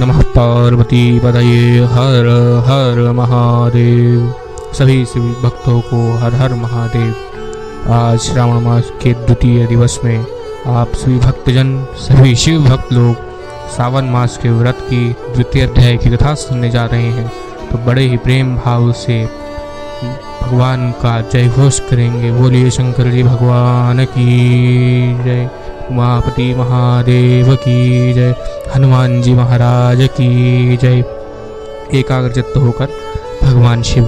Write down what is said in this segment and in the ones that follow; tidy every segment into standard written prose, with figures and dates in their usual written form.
नमः पार्वती पतये हर हर महादेव। सभी शिव भक्तों को हर हर महादेव। आज श्रावण मास के द्वितीय दिवस में आप सभी भक्तजन, सभी शिव भक्त लोग सावन मास के व्रत की द्वितीय अध्याय की कथा सुनने जा रहे हैं। तो बड़े ही प्रेम भाव से भगवान का जय घोष करेंगे। बोलिए शंकर जी भगवान की जय, उमापति महादेव की जय, हनुमान जी महाराज की जय। एकाग्रचित्त होकर भगवान शिव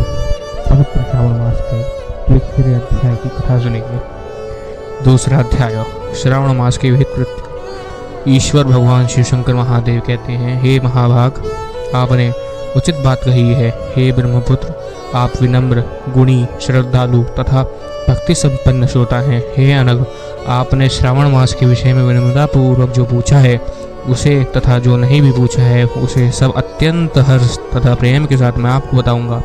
पवित्र श्रावण मास के तीसरे अध्याय की कथा सुनेंगे। दूसरा अध्याय, श्रावण मास के विहित कृत्य। ईश्वर भगवान शिव शंकर महादेव कहते हैं, हे महाभाग, आपने उचित बात कही है। हे ब्रह्मपुत्र, आप विनम्र, गुणी, श्रद्धालु तथा भक्ति संपन्न श्रोता हैं। हे अनग, आपने श्रावण मास के विषय में विनम्रता पूर्वक जो पूछा है उसे तथा जो नहीं भी पूछा है उसे सब अत्यंत हर्ष तथा प्रेम के साथ मैं आपको बताऊंगा।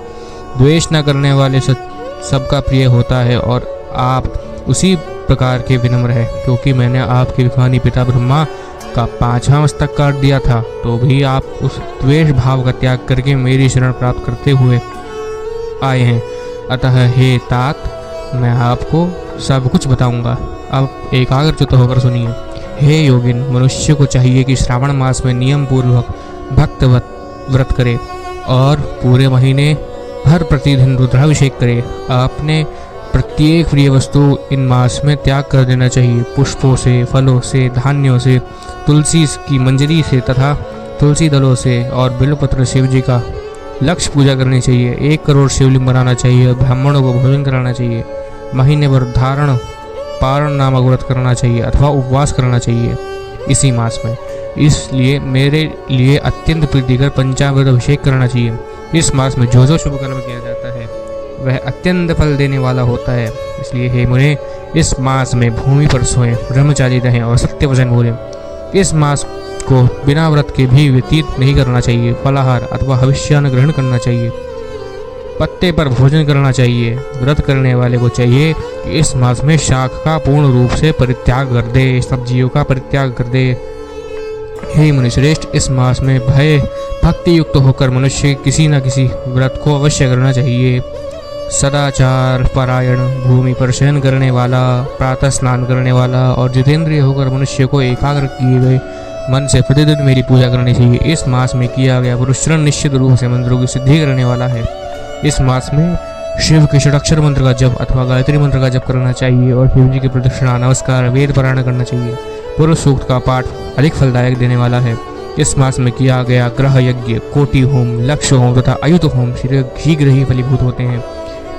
द्वेष न करने वाले सबका प्रिय होता है और आप उसी प्रकार के विनम्र है। क्योंकि मैंने आपके विज्ञानी पिता ब्रह्मा का 5वां मस्तक काट दिया था, तो भी आप उस द्वेष भाव का त्याग करके मेरी शरण प्राप्त करते हुए आए हैं। अतः हे तात, मैं आपको सब कुछ बताऊंगा। अब एकाग्रचित्त होकर सुनिए। हे योगिन, मनुष्य को चाहिए कि श्रावण मास में नियम पूर्वक भक्त व्रत करे और पूरे महीने हर प्रतिदिन रुद्राभिषेक करे। आपने प्रत्येक प्रिय वस्तु इन मास में त्याग कर देना चाहिए। पुष्पों से, फलों से, धान्यों से, तुलसी की मंजरी से तथा तुलसी दलों से और बिल्वपत्र शिव जी का लक्ष्य पूजा करनी चाहिए। 1 करोड़ शिवलिंग बनाना चाहिए और ब्राह्मणों को भोजन कराना चाहिए। महीने भर धारण पारण नामक व्रत करना चाहिए अथवा उपवास करना चाहिए इसी मास में। इसलिए मेरे लिए अत्यंत प्रीतिकर पंचामृत अभिषेक करना चाहिए। इस मास में जो जो शुभ कर्म किया जाता है वह अत्यंत फल देने वाला होता है। इसलिए हे मुने, इस मास में भूमि पर सोएं, ब्रह्मचारी रहें और सत्य वचन बोलें। इस मास को बिना व्रत के भी व्यतीत नहीं करना चाहिए। फलाहार अथवा हविष्यान्न ग्रहण करना चाहिए। पत्ते पर भोजन करना चाहिए। व्रत करने वाले को चाहिए कि इस मास में शाक का पूर्ण रूप से परित्याग कर दे, सब्जियों का परित्याग कर दे। हे मुनिश्रेष्ठ, इस मास में भय भक्ति युक्त होकर मनुष्य किसी न किसी व्रत को अवश्य करना चाहिए। सदाचार परायण, भूमि पर शयन करने वाला, प्रातः स्नान करने वाला और जितेंद्रिय होकर मनुष्य को एकाग्र किए गए मन से प्रतिदिन मेरी पूजा करनी चाहिए। इस मास में किया गया पुरुषरण निश्चित रूप से मंत्रों की सिद्धि करने वाला है। इस मास में शिव के षडाक्षर मंत्र का जप अथवा गायत्री मंत्र का जप करना चाहिए और शिव जी की प्रदक्षिणा, नमस्कार, वेद पारायण करना चाहिए। पुरुष सूक्त का पाठ अधिक फलदायक देने वाला है। इस मास में किया गया ग्रह यज्ञ, कोटि होम, लक्ष्य होम तथा अयुत होम शीघ्र ही फलीभूत होते हैं।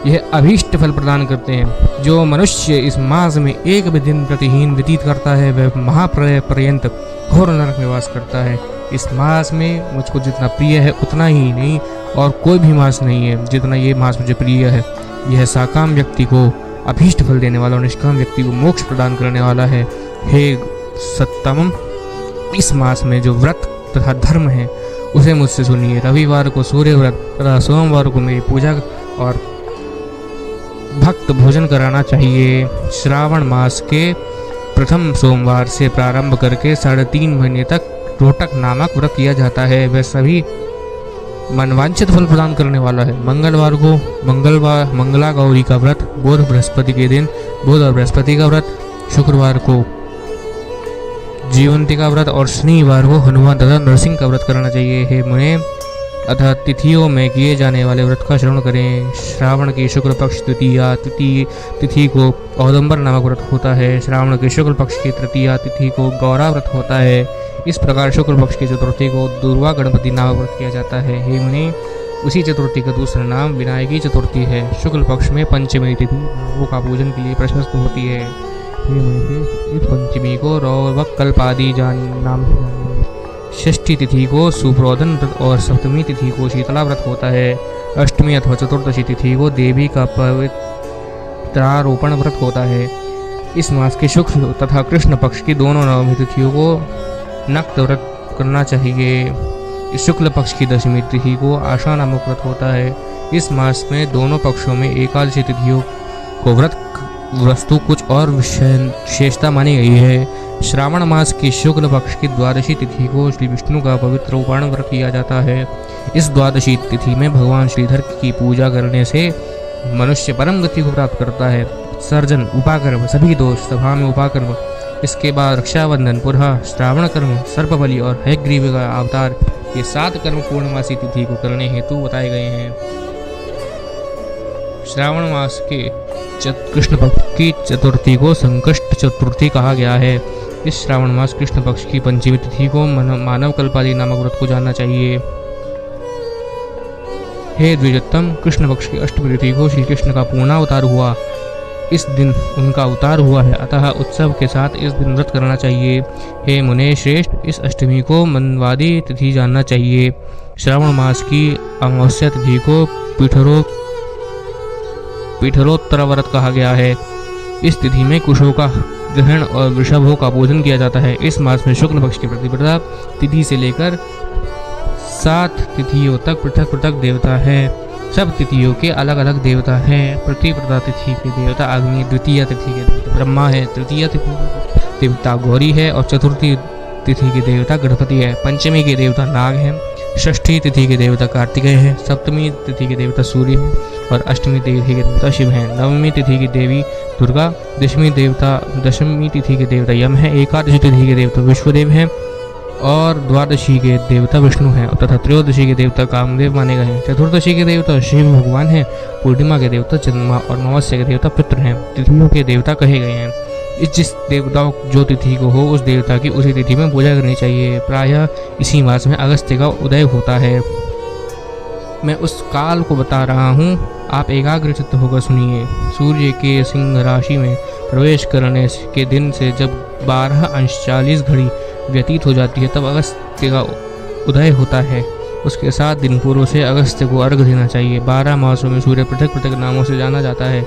यह अभीष्ट फल प्रदान करते हैं। जो मनुष्य इस मास में एक भी दिन प्रतिहीन व्यतीत करता है वह महाप्रलय पर्यंत घोर नरक में वास करता है। इस मास में मुझको जितना प्रिय है उतना ही नहीं और कोई भी मास नहीं है जितना ये मास मुझे प्रिय है। यह साकाम व्यक्ति को अभीष्ट फल देने वाला और निष्काम व्यक्ति को मोक्ष प्रदान करने वाला है। हे सत्तम, इस मास में जो व्रत तथा धर्म है उसे मुझसे सुनिए। रविवार को सूर्य व्रत तथा सोमवार को मेरी पूजा और भक्त भोजन कराना चाहिए। श्रावण मास के प्रथम सोमवार से प्रारंभ करके 3.5 महीने तक रोटक नामक व्रत किया जाता है। वह सभी मनवांछित फल प्रदान करने वाला है। मंगलवार को मंगला गौरी का व्रत, बुध बृहस्पति के दिन बुध और बृहस्पति का व्रत, शुक्रवार को जीवंती का व्रत और शनिवार को हनुमान तथा नरसिंह का व्रत करना चाहिए। हे मुने, अतः तिथियों में किए जाने वाले व्रत का श्रवण करें। श्रावण की शुक्ल पक्ष द्वितीया तिथि को औदंबर नामक व्रत होता है। श्रावण के शुक्ल पक्ष की तृतीया तिथि को गौरा व्रत होता है। इस प्रकार शुक्ल पक्ष की चतुर्थी को दुर्वा गणपति नामक व्रत किया जाता है। हे मुनि, उसी चतुर्थी का दूसरा नाम विनायकी चतुर्थी है। शुक्ल पक्ष में पंचमी तिथि नागों का पूजन के लिए प्रशस्त होती है। हे मुनि, इस पंचमी को रौवकल्पादि नाम से जाने। षष्ठी तिथि को सुप्रोधन व्रत और सप्तमी तिथि को शीतला व्रत होता है। अष्टमी अथवा चतुर्दशी तिथि को देवी का पवित्रारोपण व्रत होता है। इस मास के शुक्ल तथा कृष्ण पक्ष की दोनों नवमी तिथियों को नक्त व्रत करना चाहिए। शुक्ल पक्ष की दशमी तिथि को आशा नामक व्रत होता है। इस मास में दोनों पक्षों में एकादशी तिथियों को व्रत वस्तु कुछ और विशेषता मानी गई है। श्रावण मास की शुक्ल पक्ष की द्वादशी तिथि को श्री विष्णु का पवित्र उपारण व्रत किया जाता है। इस द्वादशी तिथि में भगवान श्रीधर की पूजा करने से मनुष्य परम गति को प्राप्त करता है। सर्जन, उपाकर्म, सभी दोष, सभा में उपाकर्म, इसके बाद रक्षाबंधन, पुरहा, श्रावण कर्म, सर्पबलि और हयग्रीव का अवतार, ये 7 कर्म पूर्णमासी तिथि को करने हेतु बताए गए हैं। श्रावण मास के कृष्ण पक्ष की चतुर्थी को संकष्ट चतुर्थी कहा गया है। इस श्रावण मास कृष्ण पक्ष की पंचमी तिथि को मानव कल्पादि नामक व्रत को जानना चाहिए। हे द्विजोत्तम, कृष्ण पक्ष की अष्टमी तिथि को श्री कृष्ण का पूर्णावतार हुआ, इस दिन उनका अवतार हुआ है, अतः उत्सव के साथ इस दिन व्रत करना चाहिए। हे मुने श्रेष्ठ, इस अष्टमी को मनवादी तिथि जानना चाहिए। श्रावण मास की अमावस्या तिथि को पीठरोत्तर व्रत कहा गया है। इस तिथि में कुशों का ग्रहण और वृषभों का पूजन किया जाता है। इस मास में शुक्ल पक्ष की प्रतिपदा तिथि से लेकर 7 तिथियों तक पृथक पृथक देवता हैं। सब तिथियों के अलग अलग देवता हैं। प्रतिपदा तिथि के देवता अग्नि, द्वितीय तिथि के देवता ब्रह्मा है, तृतीय तिथि के देवता गौरी है और चतुर्थी तिथि के देवता गणपति है। पंचमी के देवता नाग हैं, षष्ठी तिथि के देवता कार्तिकेय है, सप्तमी तिथि के देवता सूर्य है और अष्टमी तिथि के देवता शिव हैं। नवमी तिथि की देवी दुर्गा, दशमी तिथि के देवता यम है, एकादशी तिथि के देवता विश्वदेव हैं और द्वादशी के देवता विष्णु हैं तथा त्रयोदशी के देवता कामदेव माने गए हैं। चतुर्दशी के देवता शिव भगवान हैं, पूर्णिमा के देवता चंद्रमा और अमावस्या के देवता पितृ हैं। तिथियों के देवता कहे गए हैं। जिस देवता जो तिथि को हो उस देवता की उसी तिथि में पूजा करनी चाहिए। प्रायः इसी मास में अगस्त्य का उदय होता है। मैं उस काल को बता रहा हूँ, आप एकाग्रचित्त होकर सुनिए। सूर्य के सिंह राशि में प्रवेश करने के दिन से जब 12:40 घड़ी व्यतीत हो जाती है तब अगस्त्य का उदय होता है। उसके 7 दिन पूर्व से अगस्त्य को अर्घ देना चाहिए। 12 मासों में सूर्य पृथक पृथक नामों से जाना जाता है।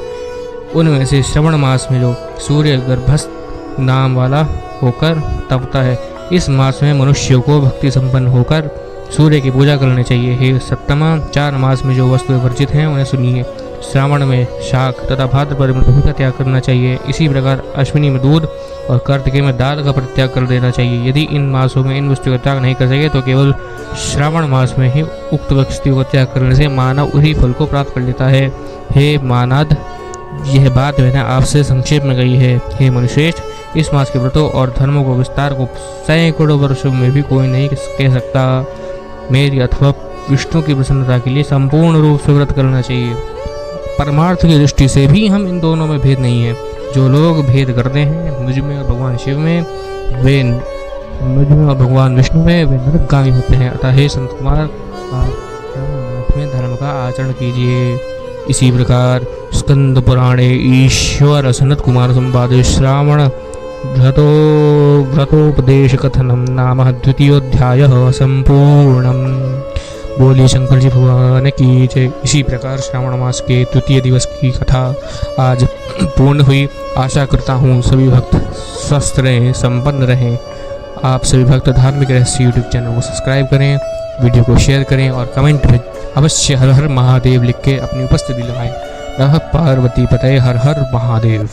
उनमें से श्रवण मास में जो सूर्य गर्भस्थ नाम वाला होकर तपता है, इस मास में मनुष्यों को भक्ति संपन्न होकर सूर्य की पूजा करनी चाहिए। हे सप्तमा, 4 मास में जो वस्तुएं वर्जित हैं उन्हें सुनिए। श्रावण में शाक तथा भाद्रपद में दही का त्याग करना चाहिए। इसी प्रकार अश्विनी में दूध और कार्तिकेय में दाल का परित्याग कर देना चाहिए। यदि इन मासों में इन वस्तुओं का त्याग नहीं कर सके तो केवल श्रावण मास में ही उक्त वस्तुओं का त्याग करने से मानव उसी फल को प्राप्त कर लेता है। हे मानद, यह बात मैंने आपसे संक्षेप में कही है। हे मनुष्यश्रेष्ठ, इस मास के व्रतों और धर्मों को विस्तार को सैकड़ों वर्षों में भी कोई नहीं कह सकता। मेरी अथवा विष्णु की प्रसन्नता के लिए संपूर्ण रूप से व्रत करना चाहिए। परमार्थ की दृष्टि से भी हम इन दोनों में भेद नहीं है। जो लोग भेद करते हैं मुझ में और भगवान शिव में, वे मुझ में और भगवान विष्णु में, वे नरकगामी होते हैं। अतः हे संत कुमार, आप में धर्म का आचरण कीजिए। इसी प्रकार स्कंद पुराणे ईश्वर सनत कुमार संवादे श्रावण व्रतोपदेश कथनम नाम 2 संपूर्णम। बोलिए शंकर जी भगवान की जय। इसी प्रकार श्रावण मास के 2 दिवस की कथा आज पूर्ण हुई। आशा करता हूँ सभी भक्त स्वस्थ रहें, संपन्न रहें। आप सभी भक्त धार्मिक रहस्य यूट्यूब चैनल को सब्सक्राइब करें, वीडियो को शेयर करें और कमेंट में अवश्य हर हर महादेव लिख के अपनी उपस्थिति लगाएं। नमः पार्वती पतये, हर हर महादेव।